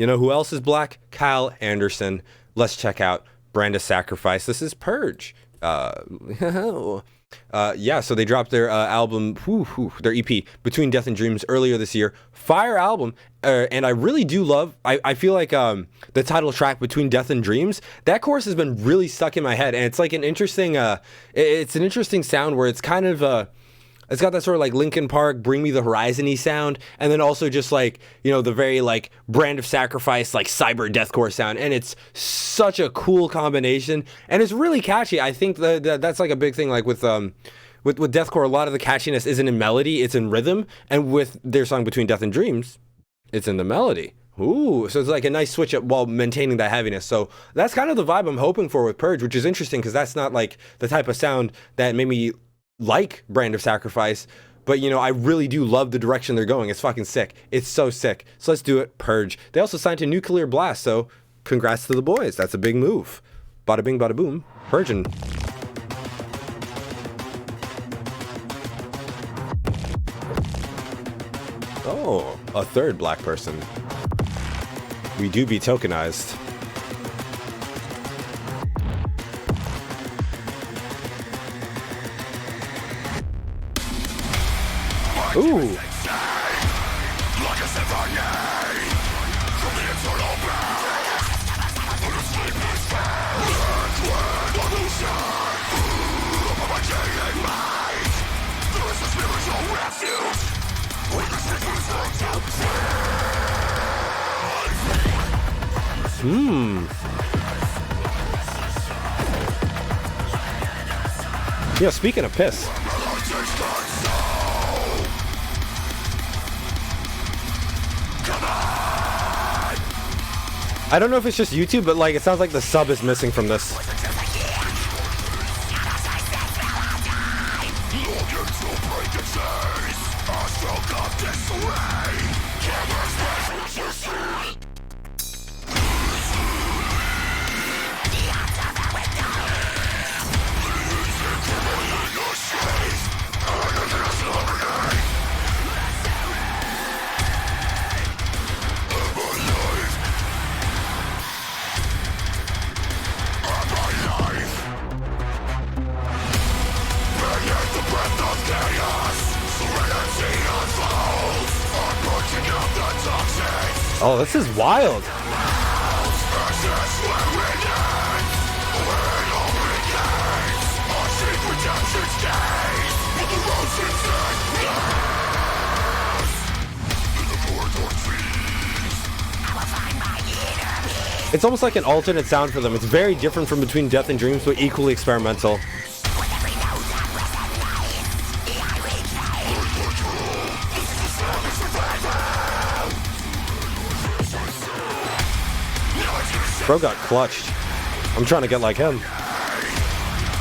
You know who else is black? Kyle Anderson. Let's check out Brand of Sacrifice. This is Purge. Yeah, so they dropped their album, their EP, Between Death and Dreams, earlier this year. Fire album, and I really do love, I feel like the title track, Between Death and Dreams, that chorus has been really stuck in my head, and it's like an interesting, it's an interesting sound where it's kind of, it's got that sort of like Linkin Park, Bring Me the Horizon-y sound, and then also just like, you know, the very like Brand of Sacrifice, like cyber deathcore sound, and it's such a cool combination, and it's really catchy. I think that's like a big thing, like with deathcore, a lot of the catchiness isn't in melody, it's in rhythm, and with their song Between Death and Dreams, it's in the melody. Ooh, so it's like a nice switch up while maintaining that heaviness. So that's kind of the vibe I'm hoping for with Purge, which is interesting because that's not like the type of sound that made me like Brand of Sacrifice, but you know, I really do love the direction they're going. It's fucking sick. It's so sick. So let's do it. Purge. They also signed to Nuclear Blast, so congrats to the boys. That's a big move. Bada bing, bada boom. Purging. Oh, a third black person. We do be tokenized. Ooh. Yeah, speaking of piss. I don't know if it's just YouTube, but like it sounds like the sub is missing from this. Oh, this is wild. It's almost like an alternate sound for them. It's very different from Between Death and Dreams, but equally experimental. Bro got clutched. I'm trying to get like him.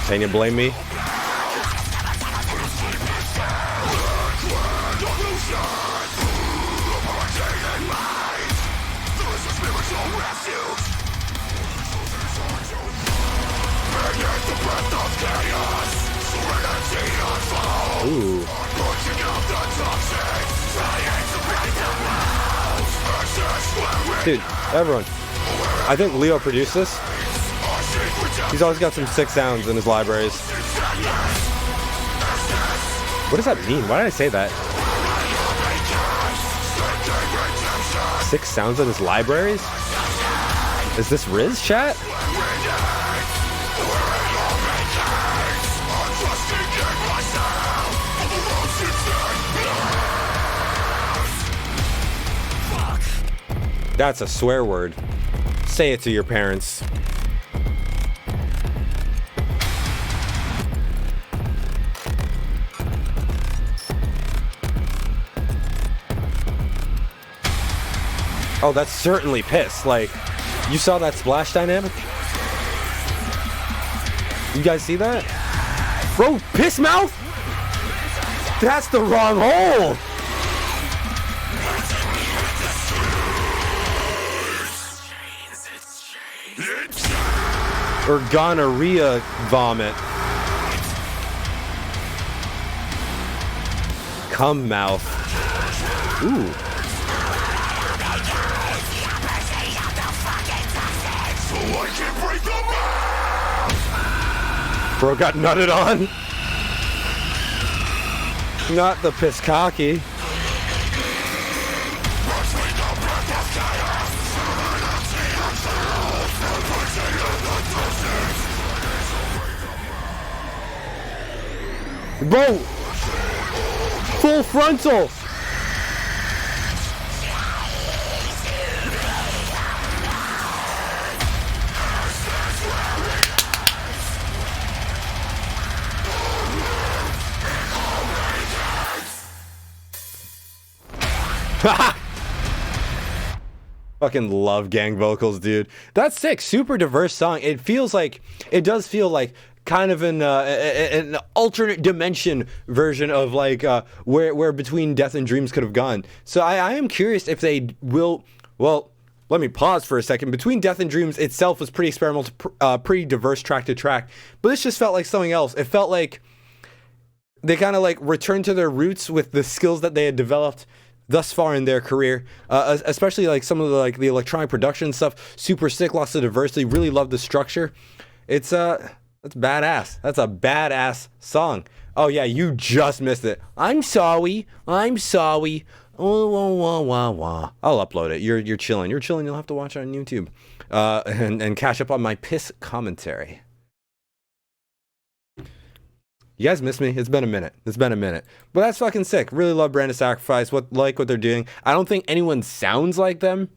Can you blame me? Ooh. Dude, everyone. I think Leo produced this. He's always got some sick sounds in his libraries. What does that mean? Why did I say that? Sick sounds in his libraries? Is this Riz, chat? That's a swear word. Say it to your parents. Oh, that's certainly piss. Like, you saw that splash dynamic? You guys see that? Bro, piss mouth? That's the wrong hole! Or gonorrhea vomit. Cum mouth. Ooh. Bro got nutted on. Not the piss cocky. Bro! Full frontal! Fucking love gang vocals, dude. That's sick. Super diverse song. It does feel like kind of an alternate dimension version of like where Between Death and Dreams could have gone. So I am curious if they will. Well, let me pause for a second. Between Death and Dreams itself was pretty experimental, pretty diverse track to track, but this just felt like something else. It felt like they kind of like returned to their roots with the skills that they had developed thus far in their career, especially like some of the electronic production stuff. Super sick, lots of diversity. Really love the structure. It's that's badass. That's a badass song. Oh yeah, you just missed it. I'm sorry. I'm sorry. Oh, wah, wah, wah. I'll upload it. You're chilling. You're chilling. You'll have to watch it on YouTube, and catch up on my piss commentary. You guys miss me? It's been a minute. But that's fucking sick. Really love Brand of Sacrifice. What they're doing. I don't think anyone sounds like them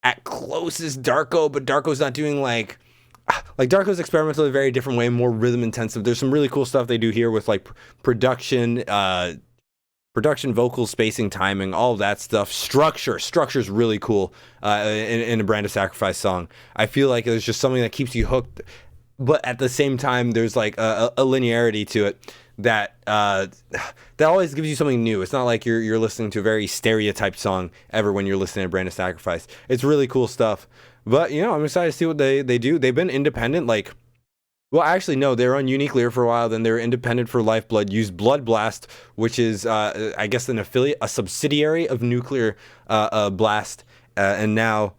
at closest Darko, but Darko's not doing like Darko's experimental in a very different way, more rhythm intensive. There's some really cool stuff they do here with like production, vocal spacing, timing, all of that stuff. Structure's really cool in a Brand of Sacrifice song. I feel like there's just something that keeps you hooked. But at the same time, there's like a linearity to it that always gives you something new. It's not like you're listening to a very stereotyped song ever when you're listening to Brand of Sacrifice. It's really cool stuff. But, you know, I'm excited to see what they do. They've been independent, like, well, actually, no, they were on Unique Leader for a while. Then they were independent for Lifeblood, used Blood Blast, which is, I guess, an affiliate, a subsidiary of Nuclear Blast. And now...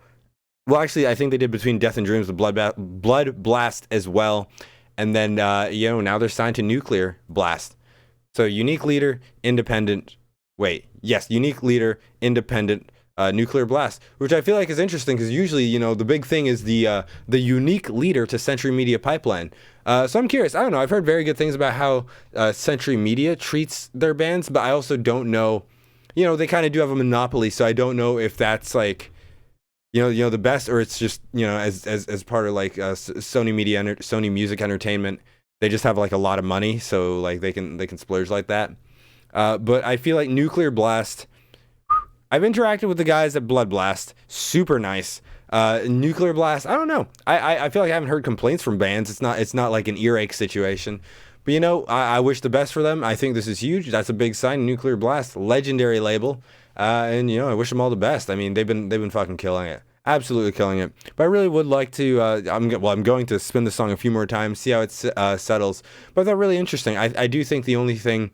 Well, actually, I think they did Between Death and Dreams with Blood Blast as well. And then, you know, now they're signed to Nuclear Blast. So Unique Leader, Independent. Unique Leader, Independent, Nuclear Blast. Which I feel like is interesting because usually, you know, the big thing is the unique leader to Century Media Pipeline. So I'm curious. I don't know. I've heard very good things about how Century Media treats their bands, but I also don't know. You know, they kind of do have a monopoly, so I don't know if that's like... You know the best, or it's just, you know, as part of like Sony Music Entertainment, they just have like a lot of money, so like they can splurge like that. But I feel like Nuclear Blast. I've interacted with the guys at Blood Blast, super nice. Nuclear Blast, I don't know. I feel like I haven't heard complaints from bands. It's not like an earache situation. But you know, I wish the best for them. I think this is huge. That's a big sign. Nuclear Blast, legendary label. And you know, I wish them all the best. I mean, they've been fucking killing it, absolutely killing it. But I really would like to. I'm going to spin the song a few more times, see how it settles. But they're really interesting. I do think the only thing,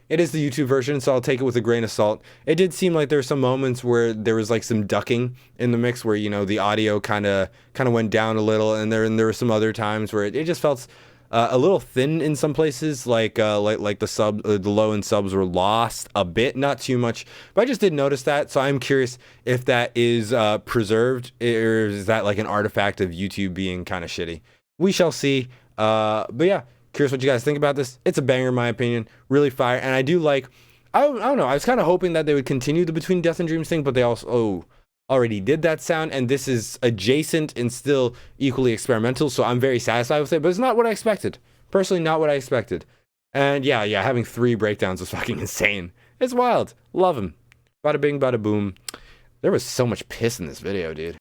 it is the YouTube version, so I'll take it with a grain of salt. It did seem like there were some moments where there was like some ducking in the mix, where you know the audio kind of went down a little, and there were some other times where it just felt a little thin in some places, like the low end subs were lost a bit, not too much, but I just did notice that. So I'm curious if that is preserved, or is that like an artifact of YouTube being kind of shitty. We shall see. But yeah, curious what you guys think about this. It's a banger in my opinion, really fire, and I do like. I don't know. I was kind of hoping that they would continue the Between Death and Dreams thing, but they also already did that sound, and this is adjacent and still equally experimental, so I'm very satisfied with it, but it's not what I expected. Personally, not what I expected. And yeah, having 3 breakdowns was fucking insane. It's wild. Love him. Bada bing, bada boom. There was so much piss in this video, dude.